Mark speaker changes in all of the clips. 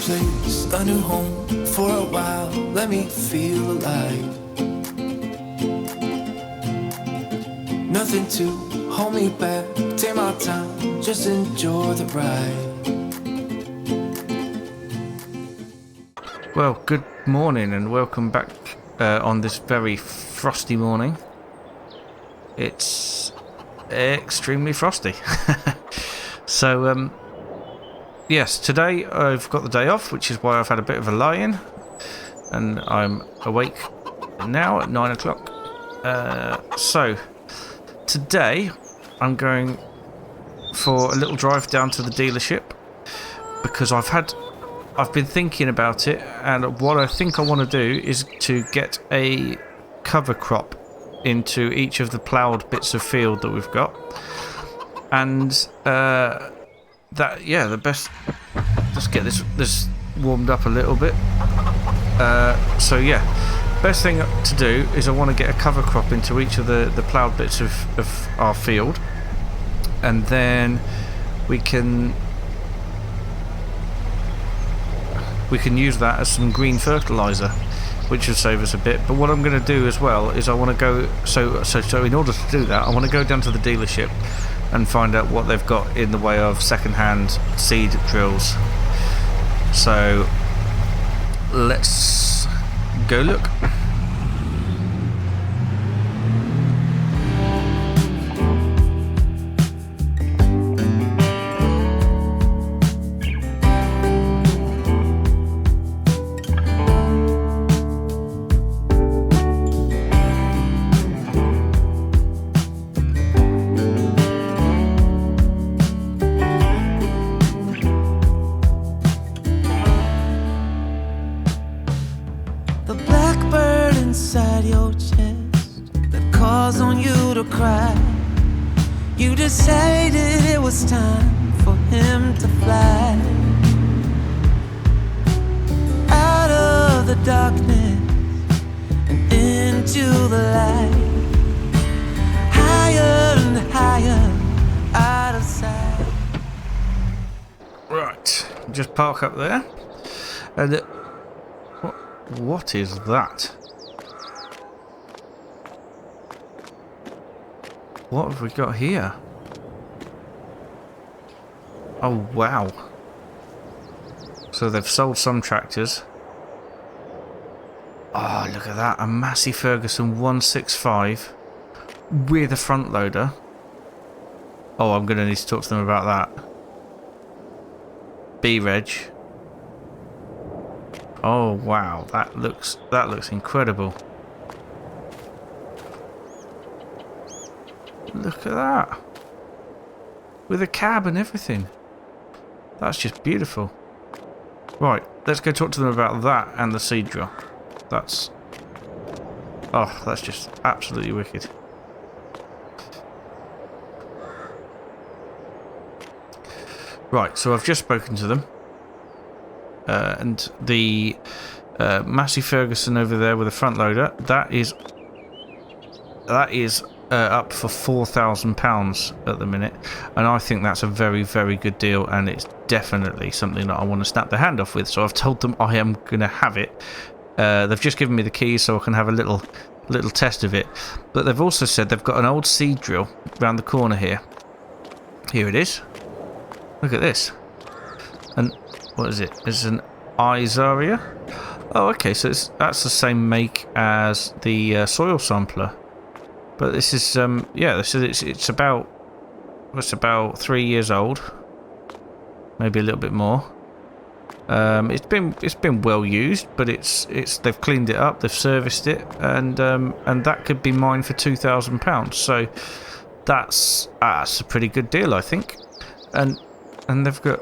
Speaker 1: place, a new home for a while. Let me feel alive. Nothing to hold me back. Take my time, just enjoy the ride.
Speaker 2: Well, good morning and welcome back on this very frosty morning. It's extremely frosty. So, yes, today I've got the day off, which is why I've had a bit of a lie-in. And I'm awake now at 9 o'clock. So, today I'm going for a little drive down to the dealership because I've been thinking about it, and what I think I want to do is to get a cover crop into each of the ploughed bits of field that we've got. And the best. Let's get this warmed up a little bit. So yeah, best thing to do is I want to get a cover crop into each of the ploughed bits of our field, and then we can use that as some green fertilizer, which will save us a bit. But what I'm going to do as well is I want to go, so in order to do that, I want to go down to the dealership and find out what they've got in the way of second-hand seed drills. So let's go look.
Speaker 1: You decided it was time for him to fly out of the darkness and into the light, higher and higher out of sight.
Speaker 2: Right, just park up there. And what is that? What have we got here? Oh, wow. So they've sold some tractors. Oh, look at that. A Massey Ferguson 165 with a front loader. Oh, I'm going to need to talk to them about that. B-Reg. Oh, wow. That looks incredible. Look at that. With a cab and everything. That's just beautiful. Right, let's go talk to them about that and the seed drill. That's just absolutely wicked. Right, so I've just spoken to them. And the Massey Ferguson over there with a front loader, that is up for £4,000 at the minute, and I think that's a very, very good deal, and it's definitely something that I want to snap their hand off with. So I've told them I am going to have it. They've just given me the keys so I can have a little test of it, but they've also said they've got an old seed drill around the corner here. Here it is. Look at this. And what is it? It's an Isaria. Oh, okay, so that's the same make as the soil sampler. But this is it's about 3 years old, maybe a little bit more. It's been well used, but they've cleaned it up, they've serviced it, and that could be mine for £2,000. So that's a pretty good deal, I think. And they've got,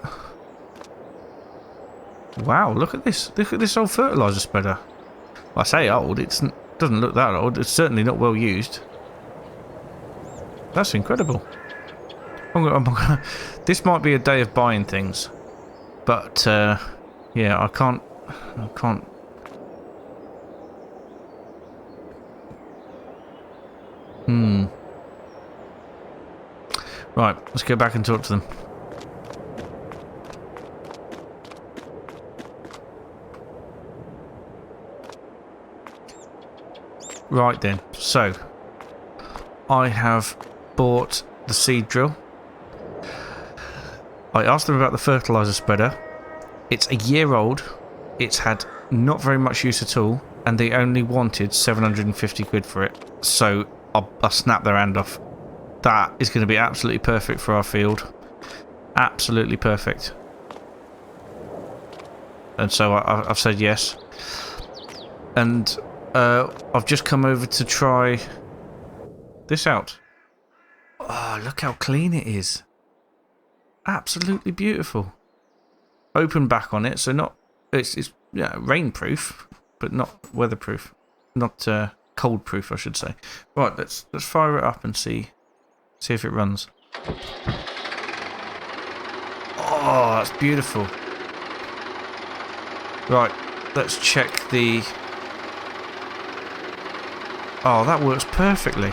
Speaker 2: wow, look at this old fertilizer spreader. Well, I say old, it doesn't look that old. It's certainly not well used. That's incredible. This might be a day of buying things, but yeah, I can't. Right, let's go back and talk to them. Right then, so I have bought the seed drill. I asked them about the fertilizer spreader. It's a year old. It's had not very much use at all, and they only wanted 750 quid for it. So I'll snap their hand off. That is going to be absolutely perfect for our field. Absolutely perfect. And so I've said yes. And I've just come over to try this out. Oh, look how clean it is. Absolutely beautiful. Open back on it, so not it's rainproof, but not weatherproof. Not cold proof, I should say. Right, let's fire it up and see if it runs. Oh, that's beautiful. Right, let's check the... Oh, that works perfectly.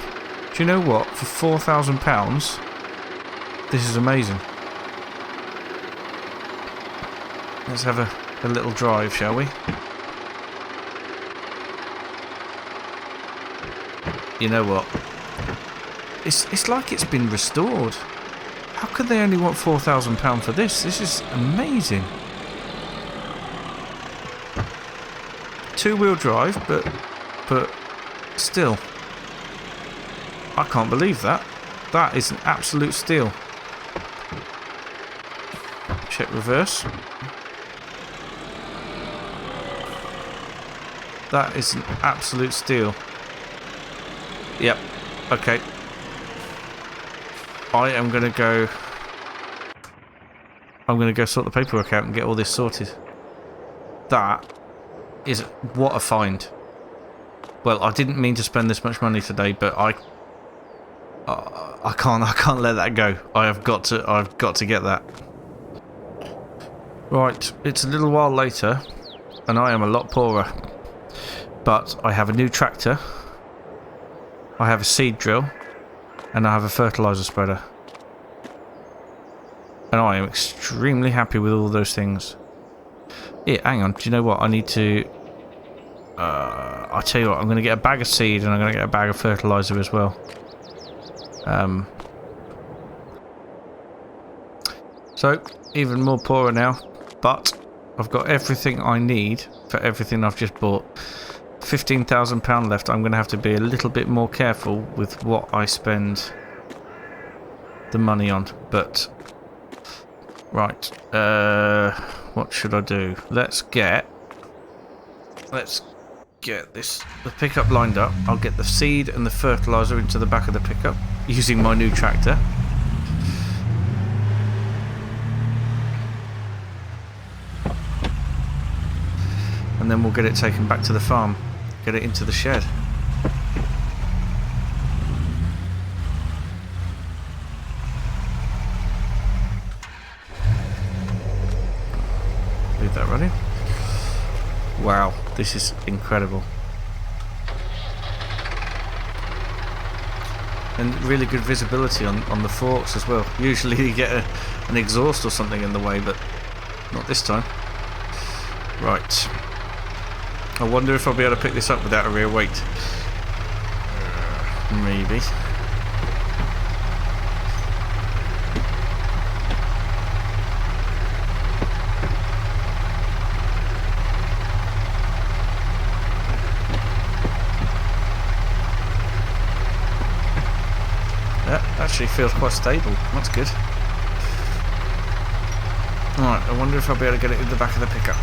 Speaker 2: Do you know what? For £4,000, this is amazing. Let's have a little drive, shall we? You know what? It's like it's been restored. How could they only want £4,000 for this? This is amazing. Two-wheel drive, but still. I can't believe that. That is an absolute steal. Check reverse. That is an absolute steal. Yep. Okay. I'm going to go sort the paperwork out and get all this sorted. That is what a find. Well, I didn't mean to spend this much money today, but I can't let that go. I've got to get that. Right, it's a little while later, and I am a lot poorer. But I have a new tractor, I have a seed drill, and I have a fertilizer spreader. And I am extremely happy with all those things. Yeah, hang on, do you know what? I need to... I'll tell you what, I'm going to get a bag of seed and I'm going to get a bag of fertilizer as well. So, even more poorer now, but I've got everything I need for everything I've just bought. £15,000 left. I'm going to have to be a little bit more careful with what I spend the money on, but right, what should I do? Let's get the pickup lined up. I'll get the seed and the fertilizer into the back of the pickup using my new tractor. And then we'll get it taken back to the farm, get it into the shed. Leave that running. Wow, this is incredible. And really good visibility on the forks as well. Usually you get an exhaust or something in the way, but not this time. Right. I wonder if I'll be able to pick this up without a rear weight. Maybe. Actually feels quite stable. That's good. Alright, I wonder if I'll be able to get it in the back of the pickup.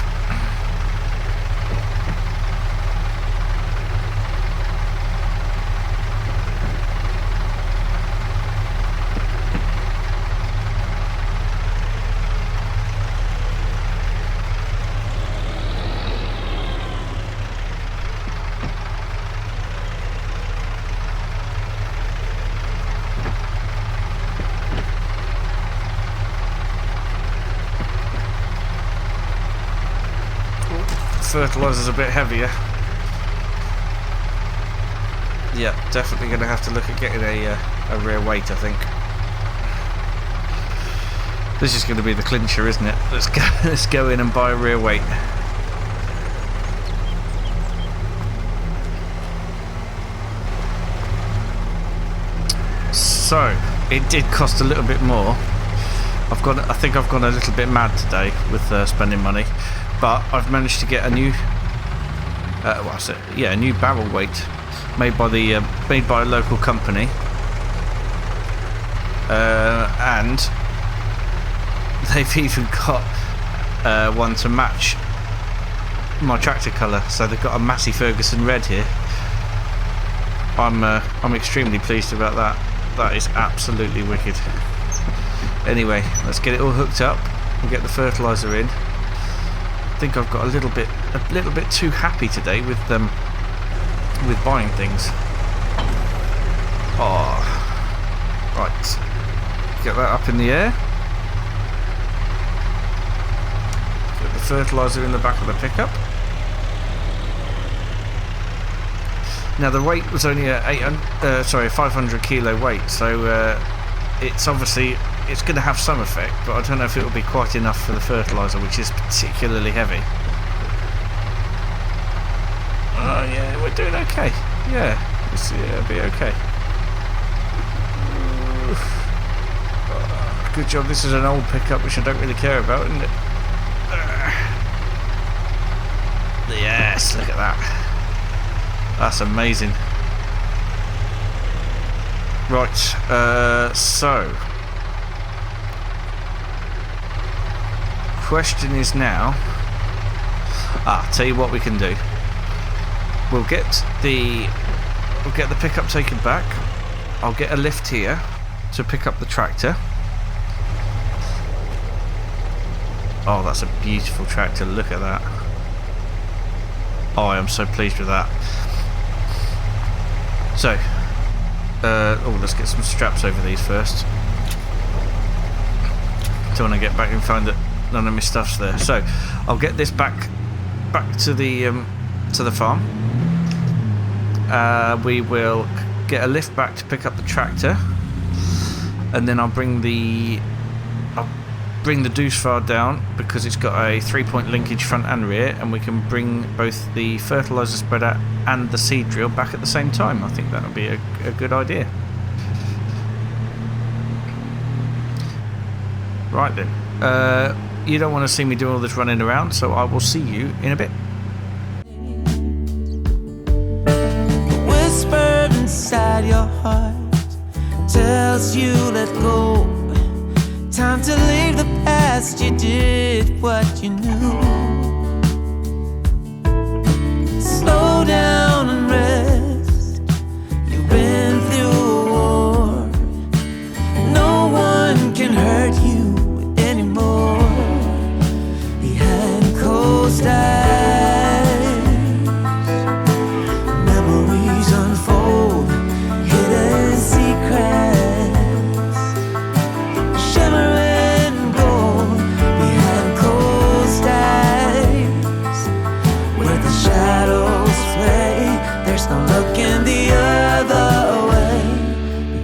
Speaker 2: Fertilizer's a bit heavier. Yeah, definitely going to have to look at getting a rear weight, I think. This is going to be the clincher, isn't it? Let's go in and buy a rear weight. So it did cost a little bit more. I think I've gone a little bit mad today with spending money, but I've managed to get a new a new barrel weight made by a local company, and they've even got one to match my tractor colour. So they've got a Massey Ferguson red here. I'm extremely pleased about that. That is absolutely wicked. Anyway, let's get it all hooked up. We'll get the fertilizer in. I think I've got a little bit too happy today with buying things. Oh, right. Get that up in the air. Get the fertilizer in the back of the pickup. Now the weight was only a 500 kilo weight, so it's going to have some effect, but I don't know if it will be quite enough for the fertilizer, which is particularly heavy. Oh yeah, we're doing okay. Yeah, it'll be okay. Good job. This is an old pickup, which I don't really care about, isn't it? Yes, look at that. That's amazing. Right, so question is now, tell you what we can do. We'll get the pickup taken back. I'll get a lift here to pick up the tractor. Oh, that's a beautiful tractor. Look at that. Oh, I am so pleased with that. So, let's get some straps over these first. Don't want to get back and find that none of my stuff's there. So, I'll get this back to the farm. We will get a lift back to pick up the tractor, and then I'll bring the Deuce down because it's got a 3-point linkage front and rear, and we can bring both the fertilizer spreader and the seed drill back at the same time. I think that would be a good idea. Right then, you don't want to see me do all this running around, so I will see you in a bit.
Speaker 1: Whisper inside your heart tells you let go. Time to leave the past. You did what you knew. Slow down and rest. You've been through a war. No one can hurt you anymore. Behind closed eyes, memories unfold, hidden secrets. Looking the other way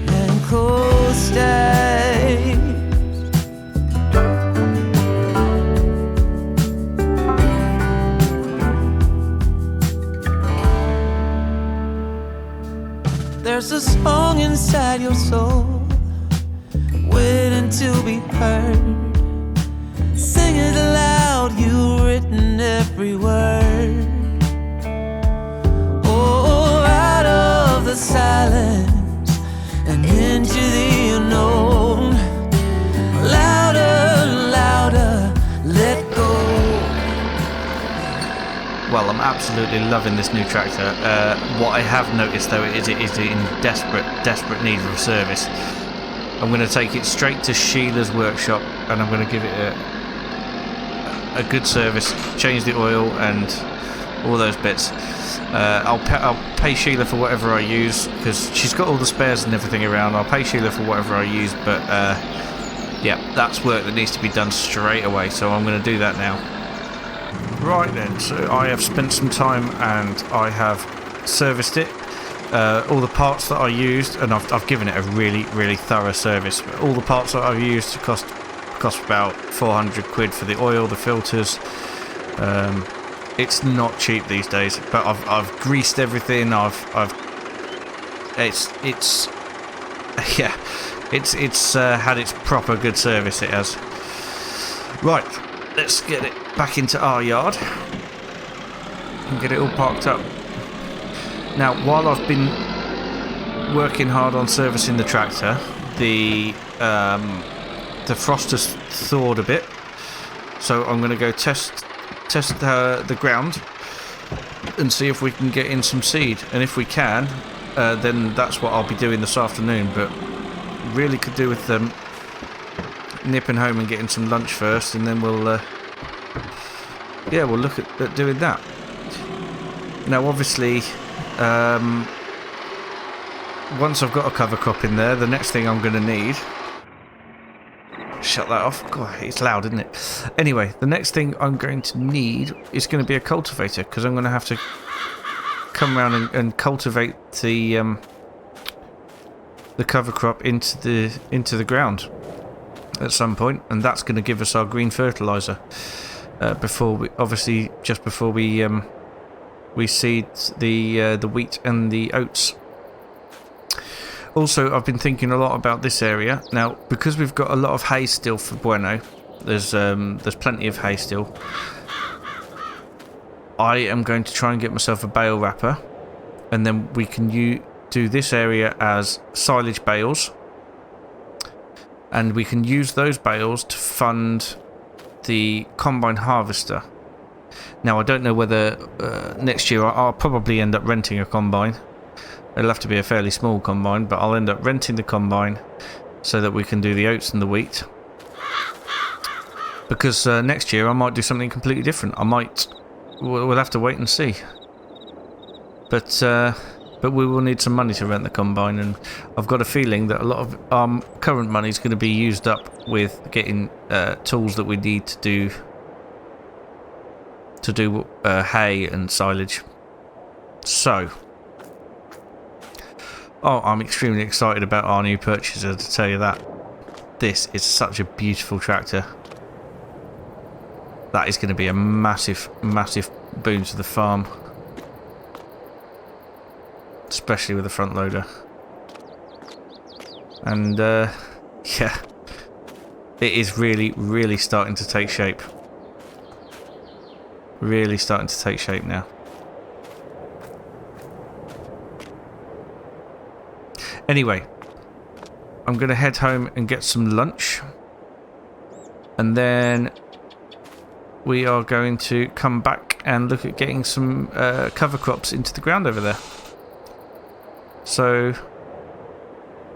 Speaker 1: behind closed eyes. There's a song inside your soul waiting to be heard. Sing it aloud, you've written every word. The silence and into the unknown. Louder, louder, let go.
Speaker 2: Well, I'm absolutely loving this new tractor. What I have noticed though is it is in desperate need of a service. I'm going to take it straight to Sheila's workshop and I'm going to give it a good service, change the oil and all those bits. I'll pay Sheila for whatever I use because she's got all the spares and everything around. I'll pay Sheila for whatever I use, but yeah, that's work that needs to be done straight away, so I'm going to do that now. Right then, so I have spent some time and I have serviced it. All the parts that I used, and I've given it a really thorough service. All the parts that I've used cost about 400 quid for the oil, the filters. It's not cheap these days, but I've greased everything. It's Yeah, it's had its proper good service, it has. Right, let's get it back into our yard and get it all parked up. Now, while I've been working hard on servicing the tractor, the frost has thawed a bit, so I'm going to go test the ground and see if we can get in some seed, and if we can, then that's what I'll be doing this afternoon. But really could do with nipping home and getting some lunch first, and then we'll look at doing that. Now, obviously, once I've got a cover crop in there, the next thing I'm going to need... Shut that off. God, it's loud, isn't it? Anyway, the next thing I'm going to need is going to be a cultivator, because I'm going to have to come around and cultivate the cover crop into the ground at some point, and that's going to give us our green fertilizer before we seed the wheat and the oats. Also, I've been thinking a lot about this area now, because we've got a lot of hay still for Bueno. There's plenty of hay still. I am going to try and get myself a bale wrapper, and then we can do this area as silage bales, and we can use those bales to fund the combine harvester. Now, I don't know whether next year I'll probably end up renting a combine. It'll have to be a fairly small combine, but I'll end up renting the combine so that we can do the oats and the wheat. Because next year I might do something completely different. We'll have to wait and see. But we will need some money to rent the combine, and I've got a feeling that a lot of our current money is going to be used up with getting tools that we need to do hay and silage. So, I'm extremely excited about our new purchaser, to tell you that. This is such a beautiful tractor. That is going to be a massive, massive boon to the farm. Especially with the front loader. And, yeah. It is really, really starting to take shape. Really starting to take shape now. Anyway, I'm going to head home and get some lunch, and then we are going to come back and look at getting some cover crops into the ground over there. So,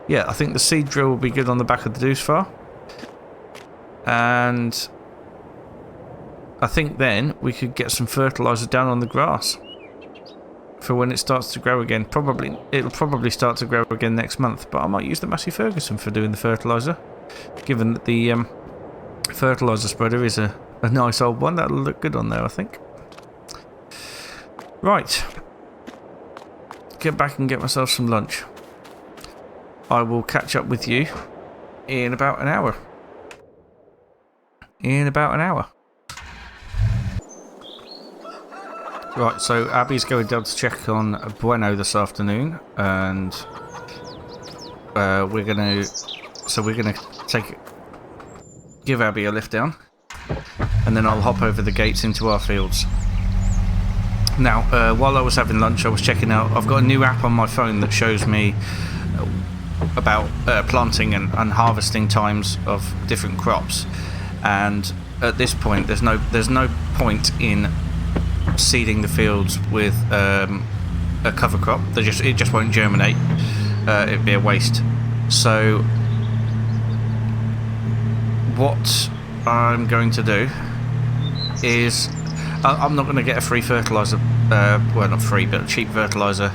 Speaker 2: yeah, I think the seed drill will be good on the back of the Deuce Far, and I think then we could get some fertiliser down on the grass for when it starts to grow again. It'll probably start to grow again next month, but I might use the Massey Ferguson for doing the fertiliser, given that the fertiliser spreader is a nice old one. That'll look good on there, I think. Right, get back and get myself some lunch. I will catch up with you in about an hour. Right, so Abby's going down to check on Bueno this afternoon, and we're gonna give Abby a lift down, and then I'll hop over the gates into our fields. Now, while I was having lunch, I was checking out. I've got a new app on my phone that shows me about planting and harvesting times of different crops, and at this point, there's no point in seeding the fields with a cover crop. It just won't germinate. It'd be a waste. So what I'm going to do is I'm not going to get a free fertilizer, well, not free, but cheap fertilizer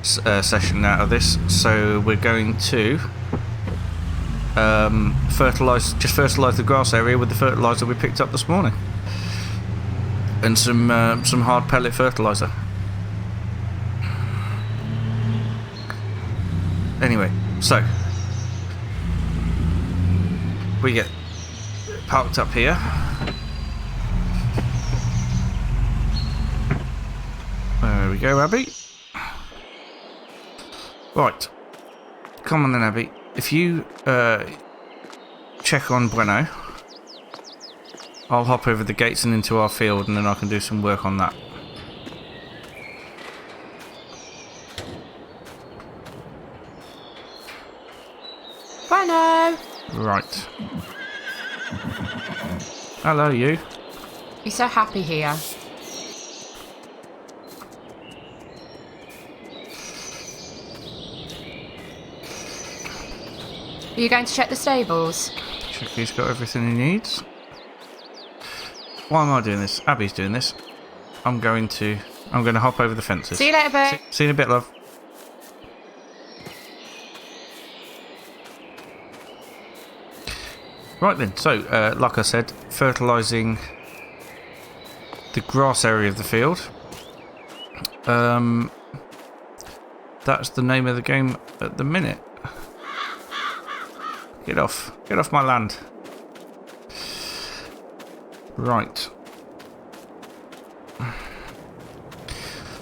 Speaker 2: session out of this. So we're going to fertilize the grass area with the fertilizer we picked up this morning, and some hard pellet fertilizer. Anyway, so we get parked up here. There we go, Abby. Right, come on then, Abby. if you check on Bueno, I'll hop over the gates and into our field, and then I can do some work on that.
Speaker 3: Bueno!
Speaker 2: Right. Hello, you.
Speaker 3: He's so happy here. Are you going to check the stables?
Speaker 2: Check he's got everything he needs. Why am I doing this? Abby's doing this. I'm going to hop over the fences.
Speaker 3: See you later, babe.
Speaker 2: See you in a bit, love. Right then, so like I said, fertilising the grass area of the field. That's the name of the game at the minute. Get off my land. Right.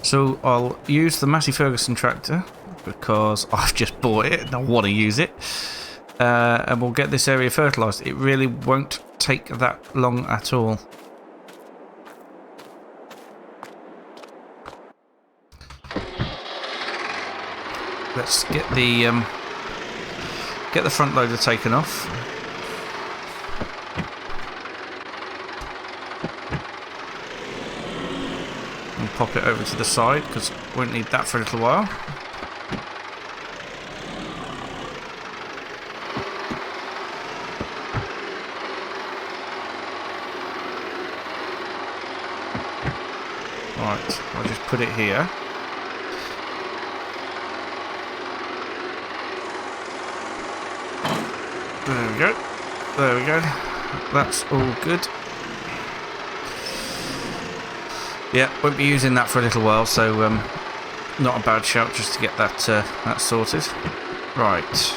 Speaker 2: So I'll use the Massey Ferguson tractor because I've just bought it and I want to use it. And we'll get this area fertilised. It really won't take that long at all. Let's get the front loader taken off. And pop it over to the side because we won't need that for a little while. Right, I'll just put it here. There we go. There we go. That's all good. Yeah, won't be using that for a little while, so not a bad shout just to get that that sorted. Right.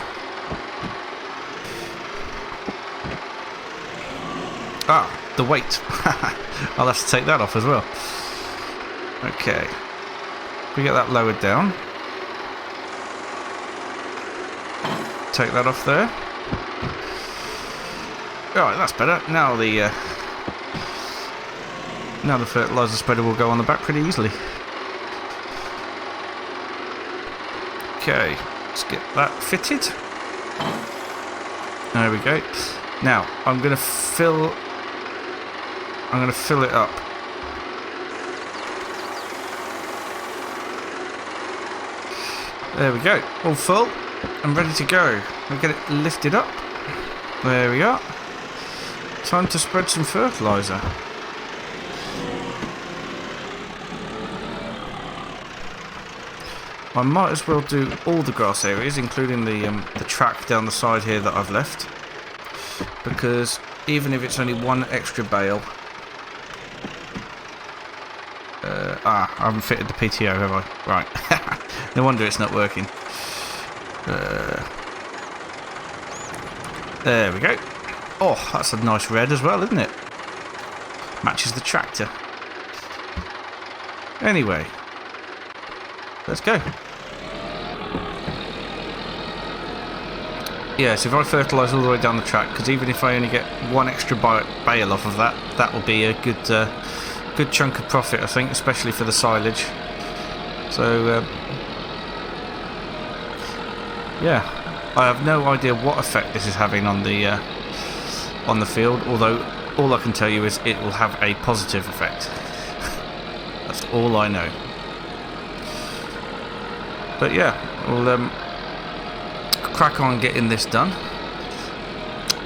Speaker 2: Ah, the weight. I'll have to take that off as well. Okay. We get that lowered down. Take that off there. Alright, that's better. Now the fertiliser spreader will go on the back pretty easily. Okay, let's get that fitted. There we go. Now I'm gonna fill it up. There we go, all full and ready to go. We'll get it lifted up. There we are. Time to spread some fertiliser. I might as well do all the grass areas, including the track down the side here that I've left, because even if it's only one extra bale. I haven't fitted the PTO, have I? Right. No wonder it's not working. There we go. Oh, that's a nice red as well, isn't it? Matches the tractor. Anyway, let's go. Yes, if I fertilise all the way down the track, because even if I only get one extra bale off of that, that will be a good chunk of profit, I think, especially for the silage. So, yeah, I have no idea what effect this is having on the field, although all I can tell you is it will have a positive effect. That's all I know. But yeah, we'll crack on getting this done,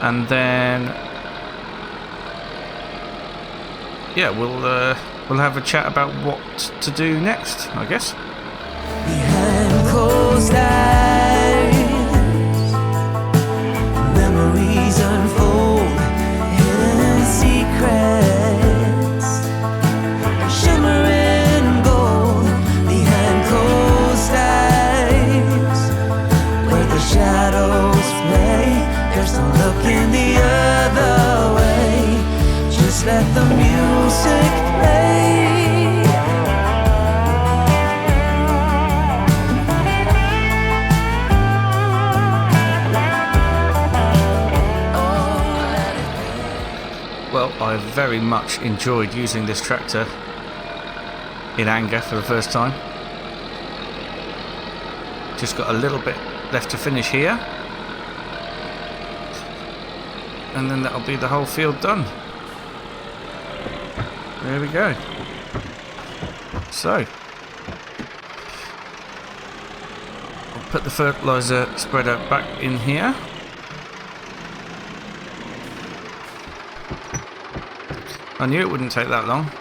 Speaker 2: and then yeah, we'll have a chat about what to do next, I guess.
Speaker 1: Behind closed eyes, memories unfold, hidden secrets, shimmering gold. Behind closed eyes, where the shadows play, there's no looking the other way. Just let the music play.
Speaker 2: I have very much enjoyed using this tractor in anger for the first time. Just got a little bit left to finish here, and then that'll be the whole field done. There we go. So I'll put the fertilizer spreader back in here. I knew it wouldn't take that long.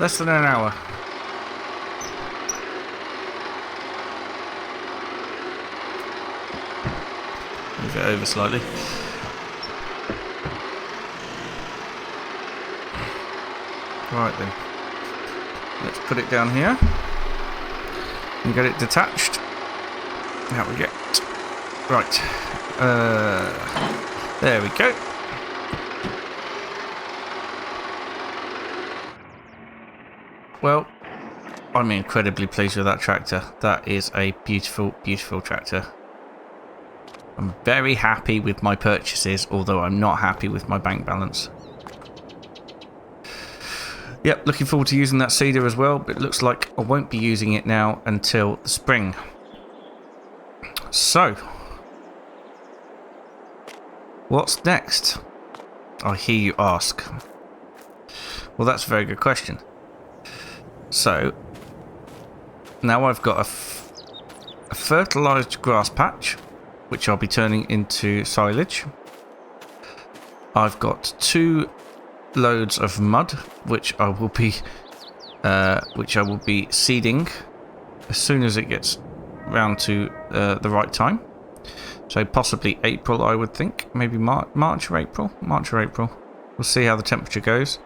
Speaker 2: Less than an hour. Move it over slightly. Right then. Let's put it down here and get it detached. How we get. Right. There we go. Well, I'm incredibly pleased with that tractor. That is a beautiful, beautiful tractor. I'm very happy with my purchases, although I'm not happy with my bank balance. Yep, looking forward to using that seeder as well, but it looks like I won't be using it now until the spring. So, what's next? I hear you ask. Well, that's a very good question. So, now I've got a fertilized grass patch, which I'll be turning into silage. I've got 2 loads of mud, which I will be seeding as soon as it gets round to the right time. So possibly April, I would think, maybe March or April. We'll see how the temperature goes.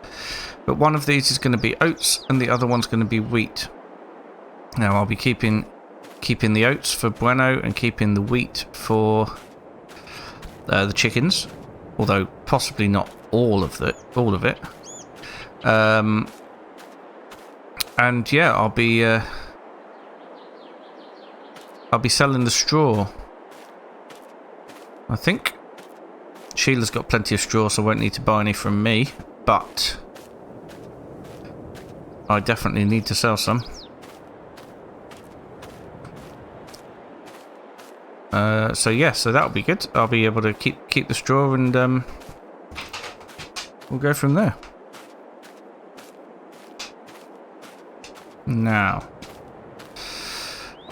Speaker 2: But one of these is going to be oats, and the other one's going to be wheat. Now I'll be keeping the oats for Bueno and keeping the wheat for the chickens, although possibly not all of it. And yeah, I'll be selling the straw. I think Sheila's got plenty of straw, so I won't need to buy any from me, but I definitely need to sell some. So yeah, so that'll be good. I'll be able to keep the straw, and we'll go from there. Now,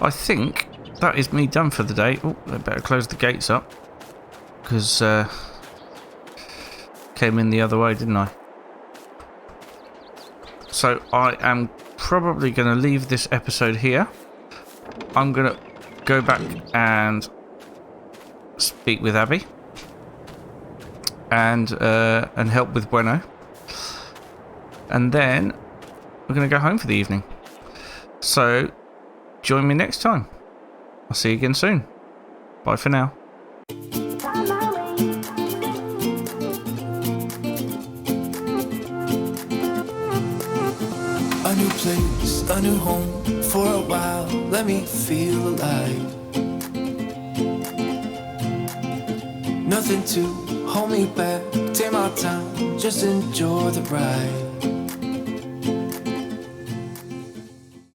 Speaker 2: I think that is me done for the day. Oh, I better close the gates up, because came in the other way, didn't I? So I am probably going to leave this episode here. I'm going to go back and speak with Abby and help with Bueno, and then we're going to go home for the evening. So join me next time. I'll see you again soon. Bye for now.
Speaker 1: A new place, a new home for a while. Let me feel alive. Nothing to hold me back. Take my time, just enjoy the ride.